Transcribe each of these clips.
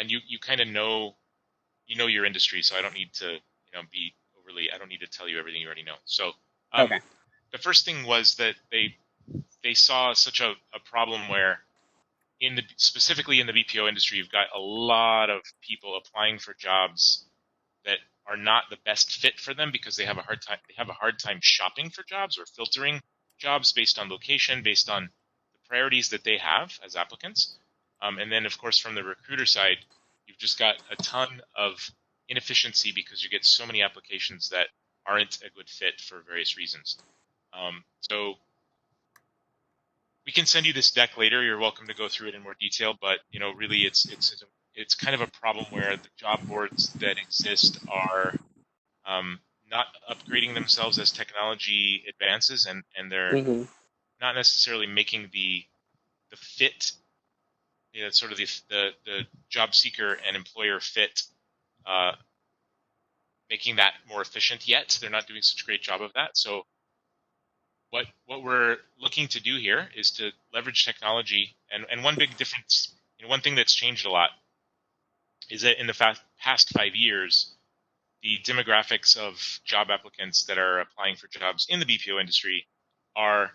and you kind of know your industry, so I don't need to be overly. I don't need to tell you everything you already know. So Okay. the first thing was that they saw such a problem where specifically in the BPO industry, you've got a lot of people applying for jobs that are not the best fit for them because they have a hard time shopping for jobs or filtering jobs based on location, based on the priorities that they have as applicants. And then, of course, from the recruiter side, you've just got a ton of inefficiency because you get so many applications that aren't a good fit for various reasons. So we can send you this deck later. You're welcome to go through it in more detail, but really, it's kind of a problem where the job boards that exist are not upgrading themselves as technology advances, and they're Mm-hmm. not necessarily making the fit, sort of the job seeker and employer fit, uh, making that more efficient yet. They're not doing such a great job of that. So what we're looking to do here is to leverage technology, and one big difference, one thing that's changed a lot is that in the past 5 years, the demographics of job applicants that are applying for jobs in the BPO industry are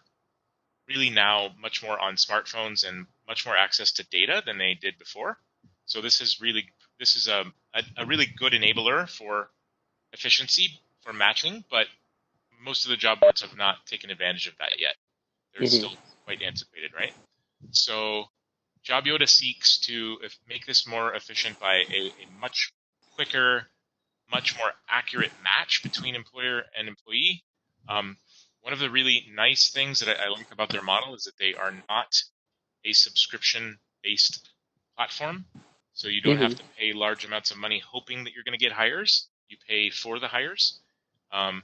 really now much more on smartphones and much more access to data than they did before. So this is a really good enabler for efficiency for matching, but most of the job boards have not taken advantage of that yet. They're Mm-hmm. still quite antiquated, right? So JobYoDA seeks to make this more efficient by a much quicker, much more accurate match between employer and employee. One of the really nice things that I like about their model is that they are not a subscription-based platform. So you don't Mm-hmm. have to pay large amounts of money hoping that you're going to get hires. You pay for the hires. Um,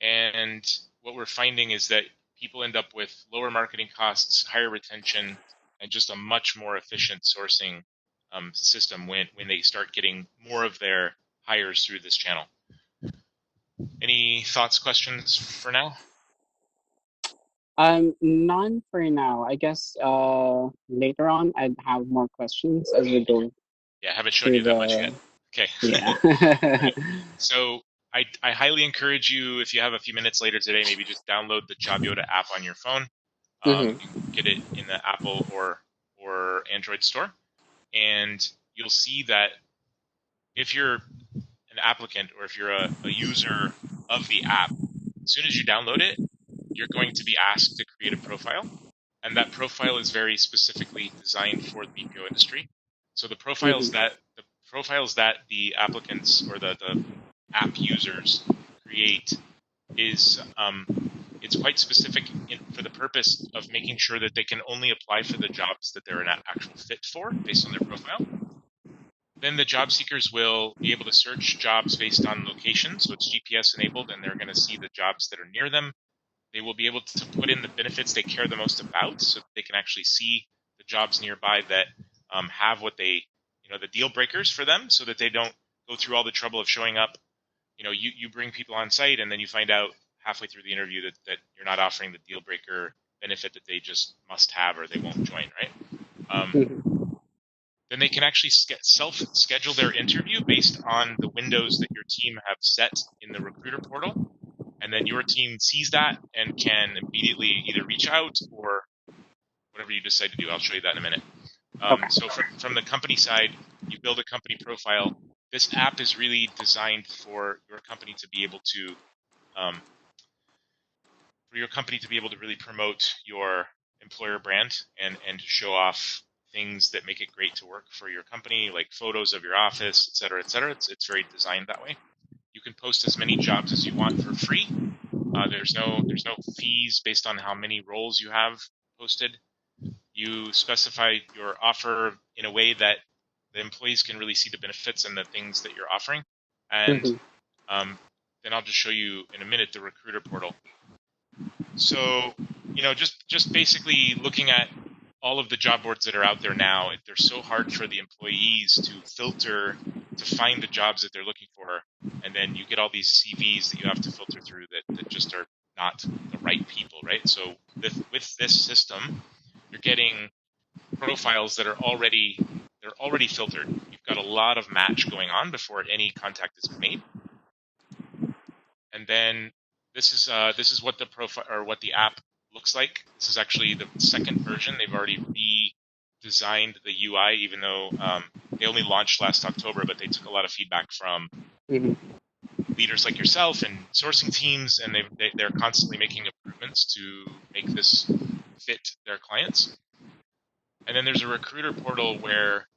and what we're finding is that people end up with lower marketing costs, higher retention, and just a much more efficient sourcing system when they start getting more of their hires through this channel. Any thoughts, questions for now? None for now. I guess later on I'd have more questions as we go Yeah, I haven't shown through you that much yet. the Okay. yeah. So I highly encourage you, if you have a few minutes later today, maybe just download the JobYoDa app on your phone. Mm-hmm. You can get it in the Apple or Android store, and you'll see that if you're an applicant or if you're a user of the app, as soon as you download it, you're going to be asked to create a profile, and that profile is very specifically designed for the BPO industry. So the Mm-hmm. profiles that the applicants or the app users create is it's quite specific for the purpose of making sure that they can only apply for the jobs that they're an actual fit for based on their profile. Then the job seekers will be able to search jobs based on location, so it's GPS enabled, and they're going to see the jobs that are near them. They will be able to put in the benefits they care the most about, so they can actually see the jobs nearby that have what they, the deal breakers for them, so that they don't go through all the trouble of showing up. You bring people on site, and then you find out halfway through the interview that you're not offering the deal breaker benefit that they just must have or they won't join, right? Mm-hmm. Then they can actually self-schedule their interview based on the windows that your team have set in the recruiter portal. And then your team sees that and can immediately either reach out or whatever you decide to do. I'll show you that in a minute. Okay. So from the company side, you build a company profile. This app is really designed for your company to be able to really promote your employer brand and to show off things that make it great to work for your company, like photos of your office, et cetera, et cetera. It's very designed that way. You can post as many jobs as you want for free. There's no fees based on how many roles you have posted. You specify your offer in a way that the employees can really see the benefits and the things that you're offering. And Mm-hmm. then I'll just show you in a minute the recruiter portal. So, just basically looking at all of the job boards that are out there now, they're so hard for the employees to filter, to find the jobs that they're looking for. And then you get all these CVs that you have to filter through that just are not the right people, right? So with this system, you're getting profiles that are already they're already filtered. You've got a lot of match going on before any contact is made. And then this is what the profile or what the app looks like. This is actually the second version. They've already redesigned the UI, even though they only launched last October, but they took a lot of feedback from leaders like yourself and sourcing teams, and they're constantly making improvements to make this fit their clients. And then there's a recruiter portal where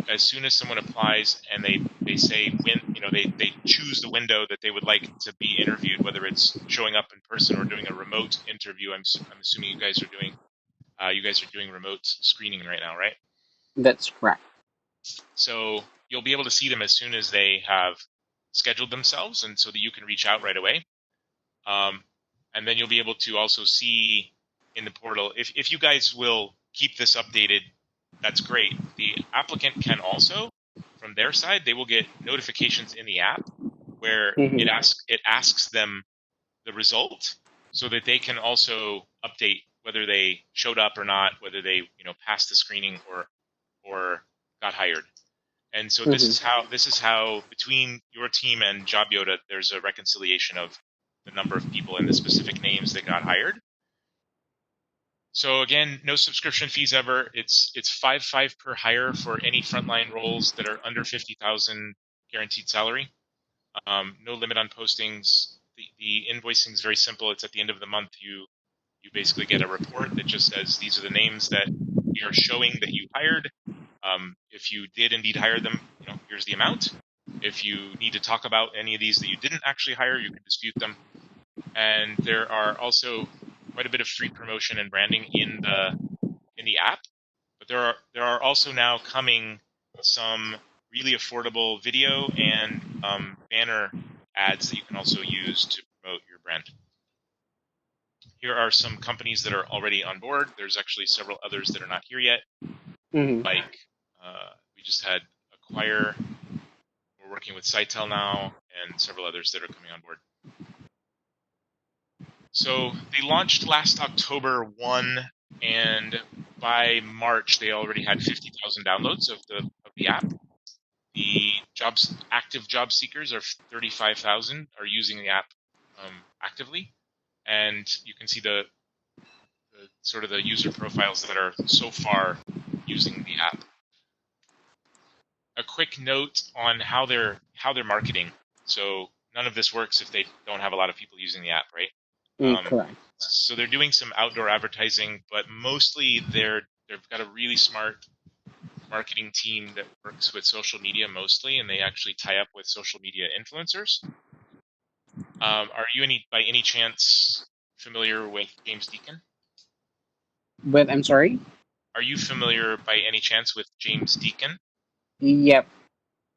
as soon as someone applies and they say when they choose the window that they would like to be interviewed, whether it's showing up in person or doing a remote interview. I'm assuming you guys are doing remote screening right now, right? That's correct. So you'll be able to see them as soon as they have scheduled themselves, and so that you can reach out right away. And then you'll be able to also see in the portal, if you guys will keep this updated, that's great. The applicant can also, from their side, they will get notifications in the app where it asks them the result, so that they can also update whether they showed up or not, whether they passed the screening or got hired. And so this is how between your team and JobYoDA, there's a reconciliation of the number of people and the specific names that got hired. So again, no subscription fees ever. It's $5 per hire for any frontline roles that are under 50,000 guaranteed salary. No limit on postings. The invoicing is very simple. It's at the end of the month. You basically get a report that just says these are the names that we are showing that you hired. If you did indeed hire them, here's the amount. If you need to talk about any of these that you didn't actually hire, you can dispute them. And there are also quite a bit of free promotion and branding in the app. But there are also now coming some really affordable video and banner ads that you can also use to promote your brand. Here are some companies that are already on board. There's actually several others that are not here yet. Like we just had Acquire. We're working with Sitel now, and several others that are coming on board. So they launched last October 1, and by March they already had 50,000 downloads of the app. The active job seekers are 35,000 are using the app actively, and you can see the sort of the user profiles that are so far using the app. A quick note on how they're marketing. So none of this works if they don't have a lot of people using the app, right? Correct. So they're doing some outdoor advertising, but mostly they've got a really smart marketing team that works with social media mostly, and they actually tie up with social media influencers. Are you by any chance familiar with James Deacon? I'm sorry? Are you familiar by any chance with James Deacon? Yep.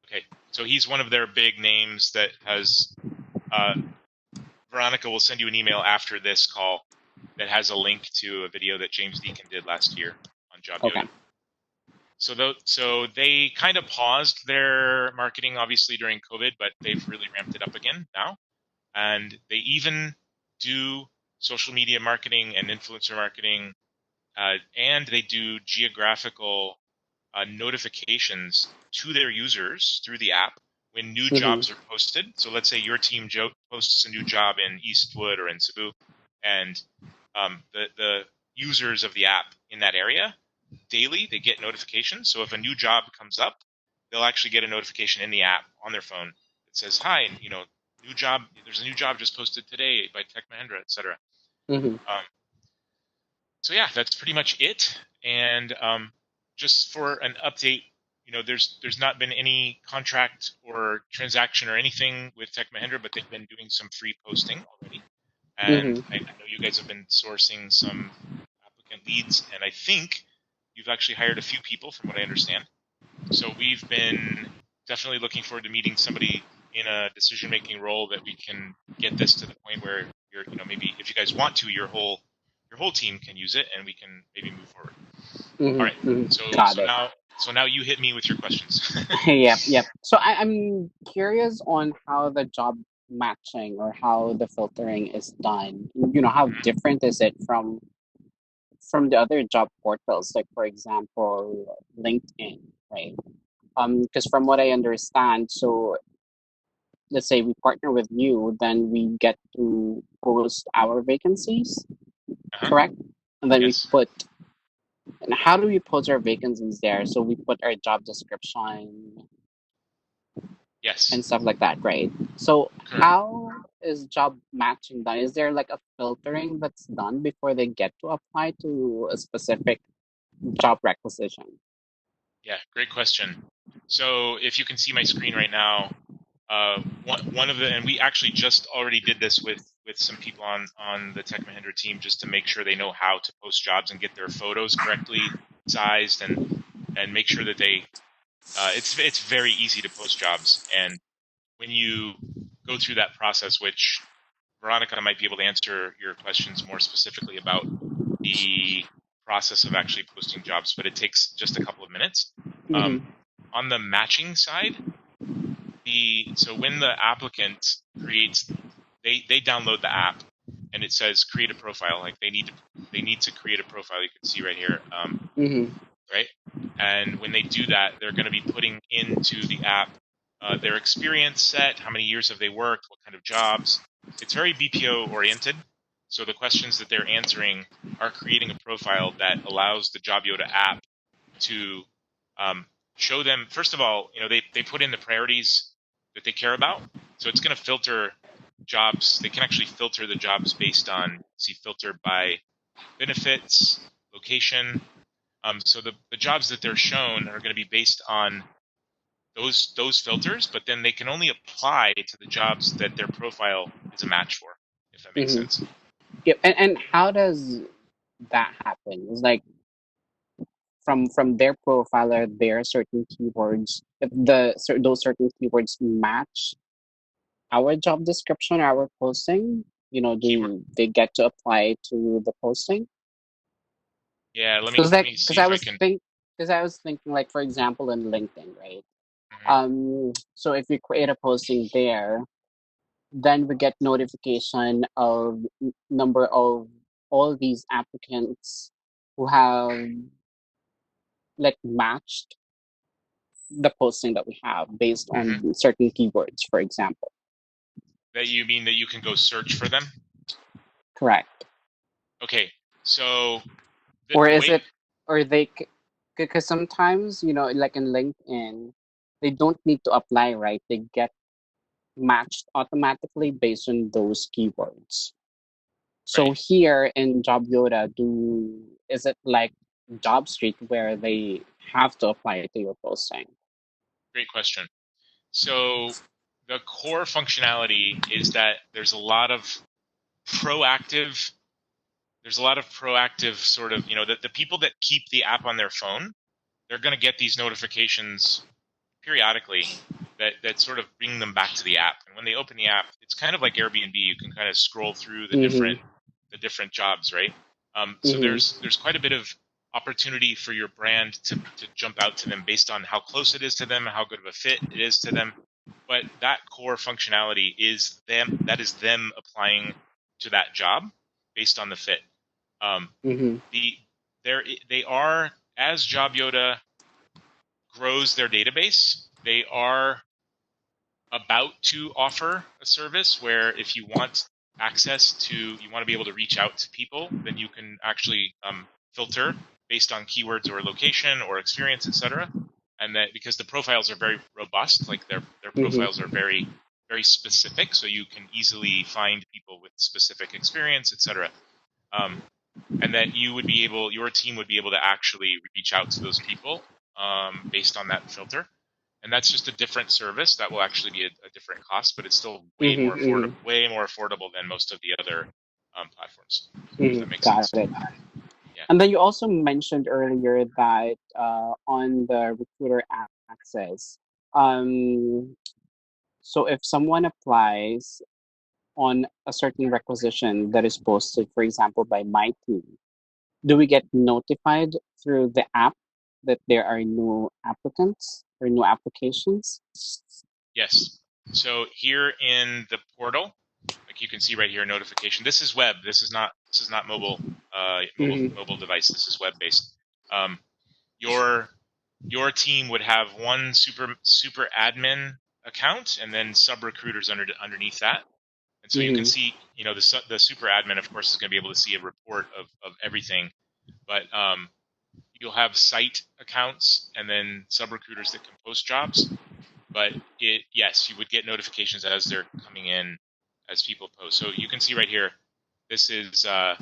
Okay, so he's one of their big names that has. Veronica will send you an email after this call that has a link to a video that James Deacon did last year on JobYoDA. Okay. So they kind of paused their marketing, obviously, during COVID, but they've really ramped it up again now. And they even do social media marketing and influencer marketing, and they do geographical notifications to their users through the app when new jobs are posted. So let's say your team posts a new job in Eastwood or in Cebu, and the users of the app in that area, daily, they get notifications. So if a new job comes up, they'll actually get a notification in the app on their phone that says, hi, new job, there's a new job just posted today by Tech Mahindra, etc. So yeah, that's pretty much it. And just for an update, there's not been any contract or transaction or anything with Tech Mahindra, but they've been doing some free posting already. And I know you guys have been sourcing some applicant leads, and I think you've actually hired a few people from what I understand. So we've been definitely looking forward to meeting somebody in a decision-making role that we can get this to the point where you're, maybe if you guys want to, your whole team can use it, and we can maybe move forward. All right. So now you hit me with your questions. Yep. So I'm curious on how the job matching or how the filtering is done. How different is it from from the other job portals, like for example, LinkedIn, right? Because from what I understand, so let's say we partner with you, then we get to post our vacancies, Uh-huh. correct? And then we Yes. put, and how do we post our vacancies there? So we put our job description and Yes. stuff like that, right? So Correct. how is job matching done? Is there like a filtering that's done before they get to apply to a specific job requisition? Yeah, great question. So if you can see my screen right now, one of the, and we actually just already did this with some people on the Tech Mahindra team, just to make sure they know how to post jobs and get their photos correctly sized, and make sure that they it's very easy to post jobs. And when you go through that process, which Veronica might be able to answer your questions more specifically about the process of actually posting jobs, but it takes just a couple of minutes. Mm-hmm. On the matching side, so when the applicant creates, they download the app, and it says create a profile. Like they need to create a profile. You can see right here, Mm-hmm. right? And when they do that, they're going to be putting into the app their experience set, how many years have they worked, what kind of jobs. It's very BPO oriented. So the questions that they're answering are creating a profile that allows the JobYoDA app to show them, first of all, they put in the priorities that they care about. So it's going to filter jobs. They can actually filter the jobs based on, see, filter by benefits, location. So the jobs that they're shown are going to be based on those filters, but then they can only apply to the jobs that their profile is a match for, if that makes Mm-hmm. sense. Yep. And how does that happen? It's like from their profile, are there certain keywords? If those certain keywords match our job description, our posting, Keyword. do they get to apply to the posting? Yeah, let me Because let like, me see if I can. because I was thinking like for example in LinkedIn, right? Mhm. So if we create a posting there, then we get notification of number of all these applicants who have like matched the posting that we have based Mhm. on certain keywords, for example. That you mean that you can go search for them? Correct. Okay, so Or the is way. it, or because sometimes, like in LinkedIn, they don't need to apply, right? They get matched automatically based on those keywords. So Right, here in JobYoDa, is it like Job Street where they have to apply it to your posting? great question. So the core functionality is that proactive there's a lot of proactive sort of, the people that keep the app on their phone, they're going to get these notifications periodically that sort of bring them back to the app. And when they open the app, it's kind of like Airbnb. You can kind of scroll through Mm-hmm. the different jobs, right? So Mm-hmm. there's quite a bit of opportunity for your brand to jump out to them based on how close it is to them, how good of a fit it is to them. But that core functionality is them applying to that job based on the fit. Um, Mm-hmm. the they are, as JobYoDA grows their database, they are about to offer a service where if you want you want to be able to reach out to people, then you can actually filter based on keywords or location or experience, etc. And that, because the profiles are very robust, like their profiles Mm-hmm. are very very specific, so you can easily find people with specific experience, etc. Um, and that your team would be able to actually reach out to those people based on that filter. And that's just a different service that will actually be a different cost, but it's still Mm-hmm. Mm-hmm. more affordable than most of the other platforms. If that Mm-hmm. makes Got sense. it. Yeah. And then you also mentioned earlier that on the recruiter access, um, so if someone applies on a certain requisition that is posted, for example, by my team, do we get notified through the app that there are new applicants or new applications? Yes. So here in the portal, like you can see right here, notification. This is web. This is not This is not Mm-hmm. mobile device. This is web based. Um, your your team would have one super admin account and then sub recruiters underneath that. And so you can Mm-hmm. see, the super admin, of course, is going to be able to see a report of everything, but you'll have site accounts and then sub recruiters that can post jobs. But yes, you would get notifications as they're coming in as people post. So you can see right here, this is the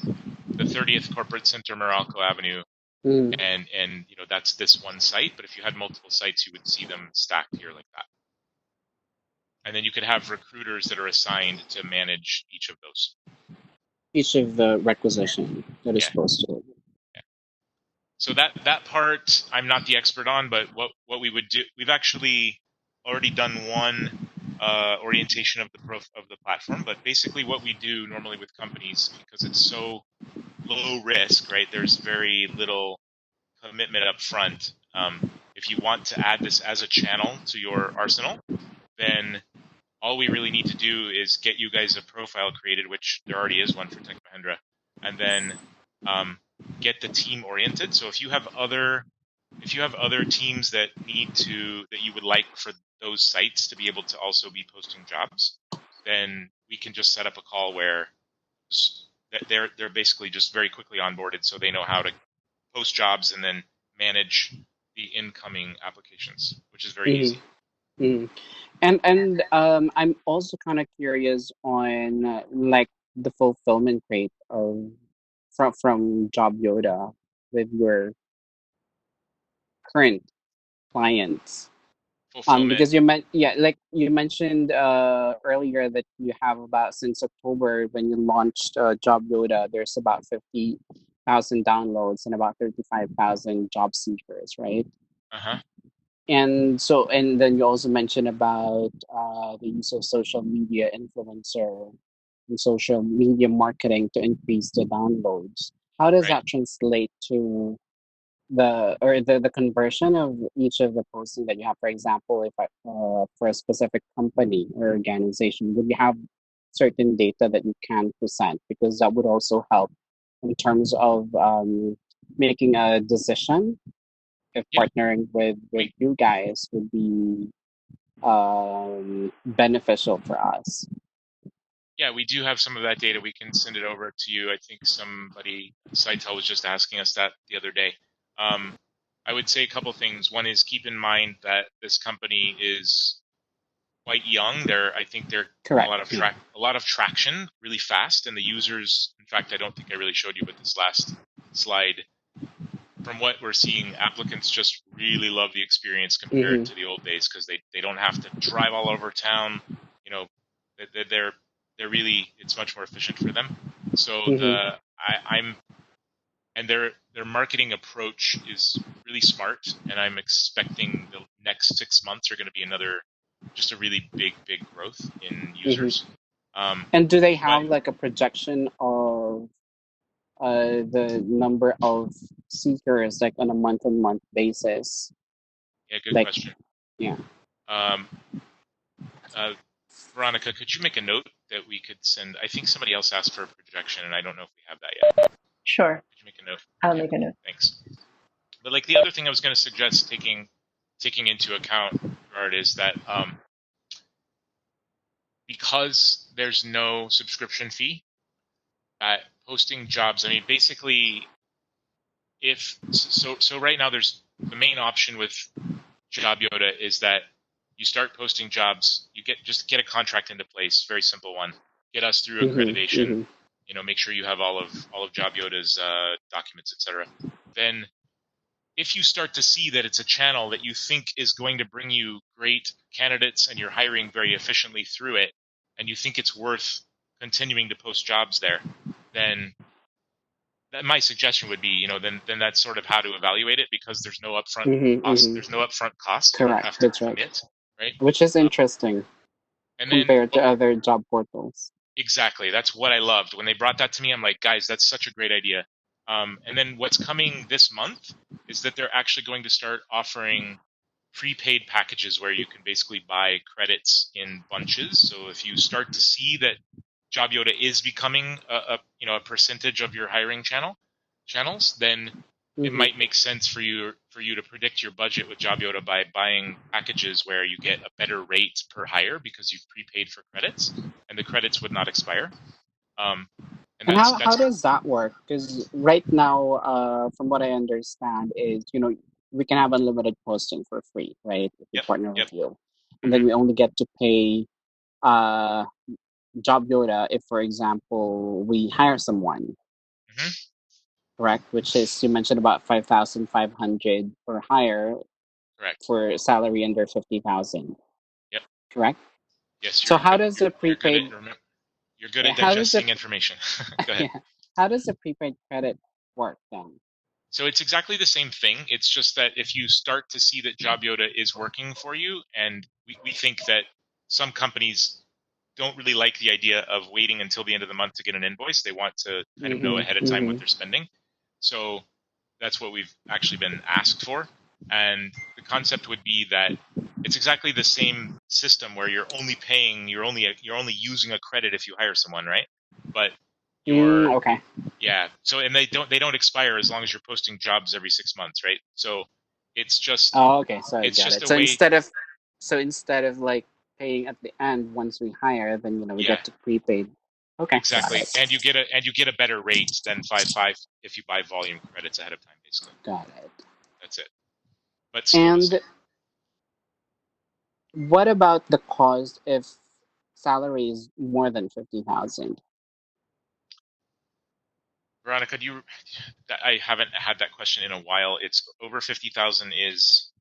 30th Corporate Center, Meralco Avenue, Mm-hmm. and that's this one site. But if you had multiple sites, you would see them stacked here like that. And then you could have recruiters that are assigned to manage each of those. Each of the requisition that is Yeah. posted. Yeah. So that part I'm not the expert on, but what we would do, we've actually already done one orientation of the platform. But basically, what we do normally with companies, because it's so low risk, right? There's very little commitment up front. If you want to add this as a channel to your arsenal, then all we really need to do is get you guys a profile created, which there already is one for Tech Mahindra, and then get the team oriented. So if you have other teams that you would like for those sites to be able to also be posting jobs, then we can just set up a call where they're basically just very quickly onboarded, so they know how to post jobs and then manage the incoming applications, which is very easy. Mm-hmm. Mm-hmm. And I'm also kind of curious on like the fulfillment rate of from JobYoDA with your current clients. Fulfillment. Because like you mentioned earlier that you have about since October when you launched JobYoDA, there's about 50,000 downloads and about 35,000 job seekers, right? Uh-huh. And then you also mentioned about the use of social media influencer and social media marketing to increase the downloads. How does Right. that translate to the conversion of each of the posting that you have? For example, if for a specific company or organization, would you have certain data that you can present? Because that would also help in terms of making a decision if Yeah. partnering with We you guys would be beneficial for us. yeah, we do have some of that data. We can send it over to you. I think somebody, Saitel, was just asking us that the other day. Um, I would say a couple things. One is keep in mind that this company is quite young. I think they're getting Correct. Yeah. a lot of traction really fast, and the users. In fact, I don't think I really showed you, but this last slide, from what we're seeing, applicants just really love the experience compared Mm-hmm. to the old days because they don't have to drive all over town. You know, they're really, it's much more efficient for them. So Mm-hmm. I'm and their marketing approach is really smart, and I'm expecting the next 6 months are going to be just a really big growth in Mm-hmm. users. Um, And do they but have like a projection of the number of seekers like on a month-on-month basis? yeah, good Like, question. yeah, Um, uh, Veronica, could you make a note that we could send? I think somebody else asked for a projection, and I don't know if we have that yet. Sure, Could you make a note? I'll Yeah, make a note. thanks. But like the other thing I was going to suggest taking into account, Gerard, is that because there's no subscription fee, posting jobs. I mean, basically, if so right now there's the main option with JobYoDA is that you start posting jobs, you get a contract into place, very simple one. Get us through mm-hmm. accreditation, Mm-hmm. make sure you have all of JobYoDA's documents, etc. Then if you start to see that it's a channel that you think is going to bring you great candidates and you're hiring very efficiently through it, and you think it's worth continuing to post jobs there, then my suggestion would be, then that's sort of how to evaluate it, because there's no upfront Mm-hmm. cost. Mm-hmm. There's no upfront cost. You don't Correct. have to That's right. commit, right? Which is Um, interesting and then compared to other job portals. exactly, that's what I loved when they brought that to me. I'm like, guys, that's such a great idea. And then what's coming this month is that they're actually going to start offering prepaid packages where you can basically buy credits in bunches. So if you start to see that JobYoDa is becoming a percentage of your hiring channels, then it Mm-hmm. might make sense for you to predict your budget with JobYoDa by buying packages where you get a better rate per hire because you've prepaid for credits, and the credits would not expire. Um, and And that's how that's does that work? Because right now, from what I understand, is we can have unlimited posting for free, right? If we Yep, partner yep. with you, and then Hmm. we only get to pay uh, Job Yoda if, for example, we hire someone, Hmm. correct? Which is you mentioned about 5,500 per hire Correct. for salary under 50,000, Yep. correct? Yes, So how does the you're good at prepaid you're good at how does the digesting information. Go ahead. yeah, how does the prepaid credit work then? So it's exactly the same thing. It's just that if you start to see that JobYoda is working for you, and we think that some companies don't really like the idea of waiting until the end of the month to get an invoice. They want to kind of know Mm-hmm, ahead of time what mm-hmm. they're spending. So that's what we've actually been asked for. And the concept would be that it's exactly the same system where you're only using a credit if you hire someone, right? But you're Okay. yeah. So and they don't expire as long as you're posting jobs every 6 months, right? So it's just Oh, okay. So I it's get just it. a way. So instead of like paying at the end once we hire, then we Yeah, get to prepaid. Okay, got exactly. it. And you get a better rate than 5.5 if you buy volume credits ahead of time, basically. Got it. That's it. But still the same. And what about the cost if salary is more than 50,000? Veronica, I haven't had that question in a while. It's over 50,000 is,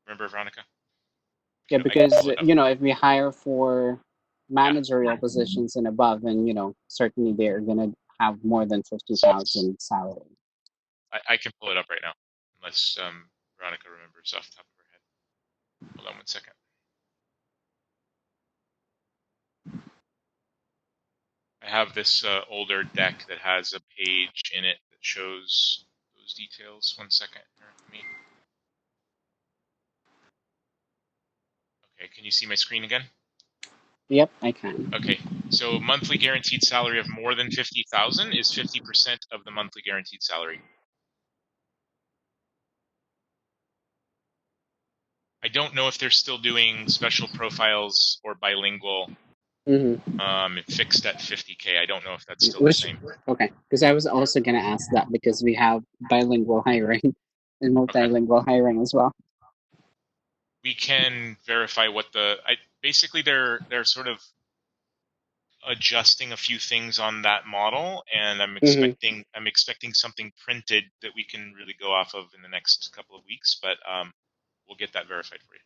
remember, Veronica? Yeah, I can because pull it up. if we hire for Yeah, managerial positions and above, then certainly they're gonna have more than 50,000 salary. I can pull it up right now, unless Veronica remembers off the top of her head. Hold on one second. I have this older deck that has a page in it that shows those details. One second here for me. Okay, can you see my screen again? Yep, I can. Okay, so monthly guaranteed salary of more than 50,000 is 50% of the monthly guaranteed salary. I don't know if they're still doing special profiles or bilingual Mm-hmm. fixed at 50K. I don't know if that's still the Which same. okay, because I was also gonna ask that because we have bilingual hiring and Okay. multilingual hiring as well. We can verify basically they're sort of adjusting a few things on that model, and I'm Mm-hmm. expecting I'm expecting something printed that we can really go off of in the next couple of weeks, but we'll get that verified for you.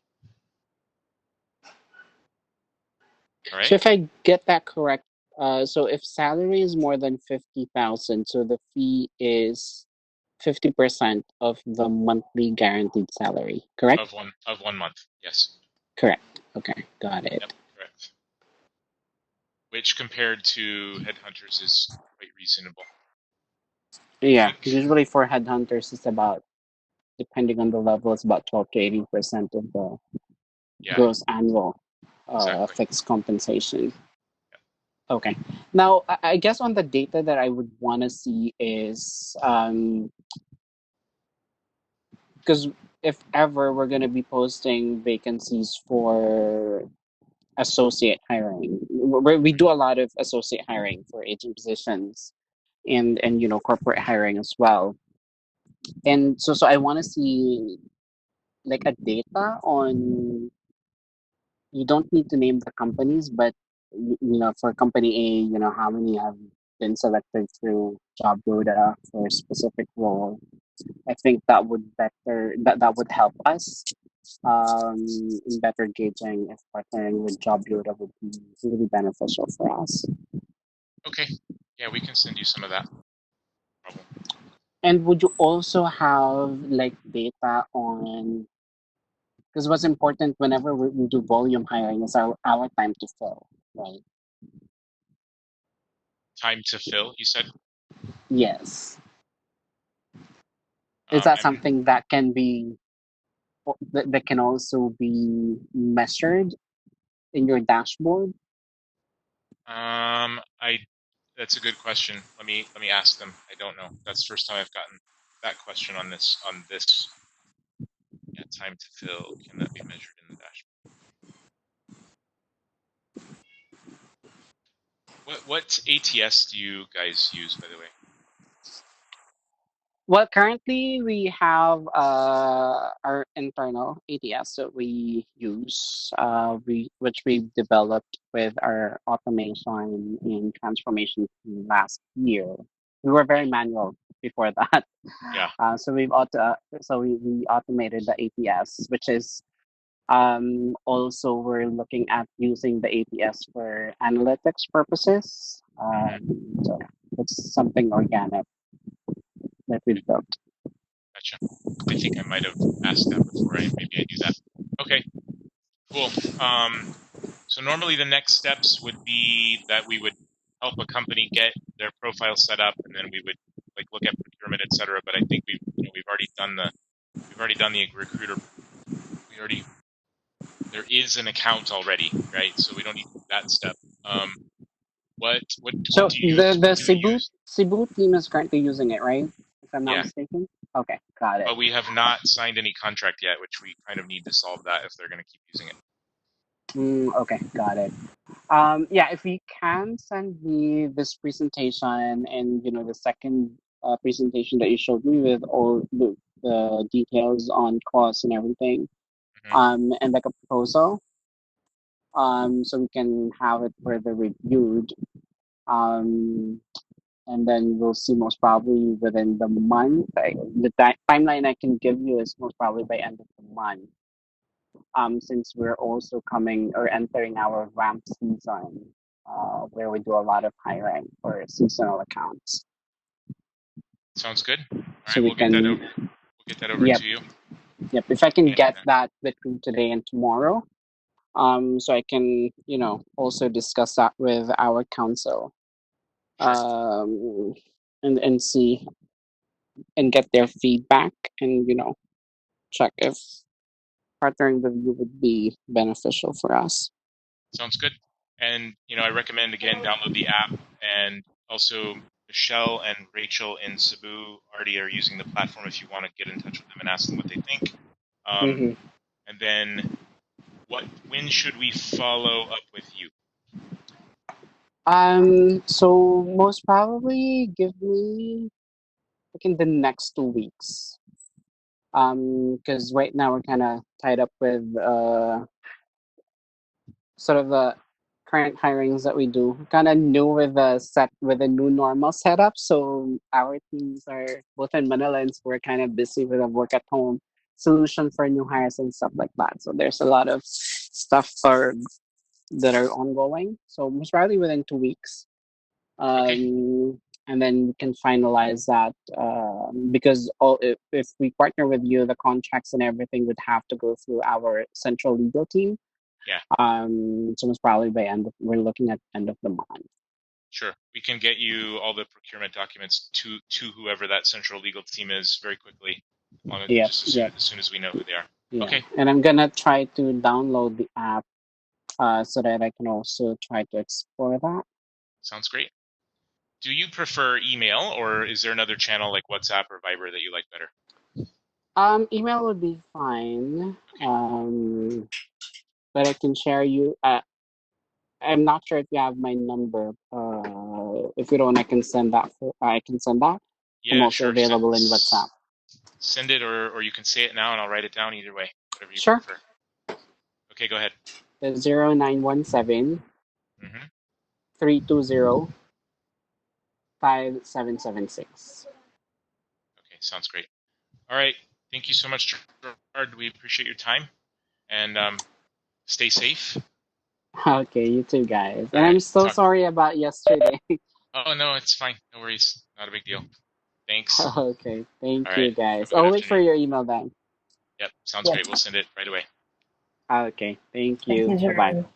All So right? if I get that correct, so if salary is more than 50,000, so the fee is 50% of the monthly guaranteed salary, correct? Of one month. Yes. Correct. Okay, got Yep, it. correct. Which compared to headhunters is quite reasonable. I Yeah, think. usually for headhunters, it's about, depending on the level, it's about 12 to 18% of the Yeah, gross annual exactly. fixed compensation. Yep. Okay. Now, I guess on the data that I would want to see is because if ever we're going to be posting vacancies for associate hiring, we do a lot of associate hiring for agent positions and corporate hiring as well. And so I want to see like a data on, you don't need to name the companies, but for company A, how many have been selected through JobYoDA for a specific role. I think that would help us in better gauging if partnering with JobYoDA would be really beneficial for us. Okay. Yeah, we can send you some of that. No problem. And would you also have like data on, because what's important whenever we do volume hiring is our time to fill, right? Time to fill, you said? Yes. Is that And something that can be that can also be measured in your dashboard? I that's a good question. Let me ask them. I don't know. That's the first time I've gotten that question on this. Yeah, time to fill. Can that be measured in the dashboard? What ATS do you guys use, by the way? Well, currently we have our internal ATS that we use, which we've developed with our automation and transformation team last year. We were very manual before that, Yeah. we automated the ATS, which is also we're looking at using the ATS for analytics purposes. Hmm. So it's something organic that we've built. Gotcha. I think I might have asked that before. Maybe I knew that. Okay. Cool. So normally the next steps would be that we would help a company get their profile set up, and then we would like look at procurement, etc. But I think we've already done the recruiter. We already There is an account already, right? So we don't need that step. Um, what So do you the what do you Cebu use? Cebu team is currently using it, right? If I'm not Yeah, mistaken. Okay, got it. but we have not signed any contract yet, which we kind of need to solve that if they're going to keep using it. Okay, got it. Yeah, if you can send me this presentation and the second presentation that you showed me with all the details on costs and everything, Hmm. and like a proposal, so we can have it further reviewed. Um, and then we'll see most probably within the month. Timeline I can give you is most probably by end of the month. Since we're also coming or entering our ramp season, where we do a lot of hiring for seasonal accounts. Sounds good. All So right, we we'll get that over. can, We'll get that over yep, to you. yep. If I can And get that between today and tomorrow, so I can, also discuss that with our council, sure, um, and see and get their feedback and check if partnering with you would be beneficial for us. sounds good. And I recommend again download the app, and also Michelle and Rachel in Cebu already are using the platform. If you want to get in touch with them and ask them what they think. Um, Hmm. and then when should we follow up with you? So most probably give me like in the next 2 weeks. Because right now we're kind of tied up with sort of the current hirings that we do. Kind of new with the new normal setup. So our teams are both in Manila, and so we're kind of busy with a work at home solution for new hires and stuff like that. So there's a lot of stuff that are ongoing. So most probably within 2 weeks. Okay. And then we can finalize that because if we partner with you, the contracts and everything would have to go through our central legal team. Yeah, So most probably we're looking at end of the month. sure. We can get you all the procurement documents to whoever that central legal team is very quickly, long as Yep, just yep, as soon as we know who they are. yeah. Okay, And I'm gonna try to download the app so that I can also try to explore that. sounds great. Do you prefer email, or is there another channel like WhatsApp or Viber that you like better? Email would be fine. Okay. But I can share you. I'm not sure if you have my number. If you don't, I can send that. I can send that. I'm Yeah, also sure. available in WhatsApp. Send it, or you can say it now, and I'll write it down. Either way, whatever you Sure. prefer. Okay, go ahead. It's 0917 Hmm. 320 5776. Okay, sounds great. All right. Thank you so much, Gerard. We appreciate your time, and stay safe. Okay, you too, guys. All And right. I'm so Talk. sorry about yesterday. Oh no, it's fine. No worries. Not a big deal. Thanks. Okay, thank All right. you, guys. Have a good I'll wait for afternoon. your email then. Yep. Sounds great. We'll send it right away. Okay, thank Thank you. you, Bye bye. Gerard.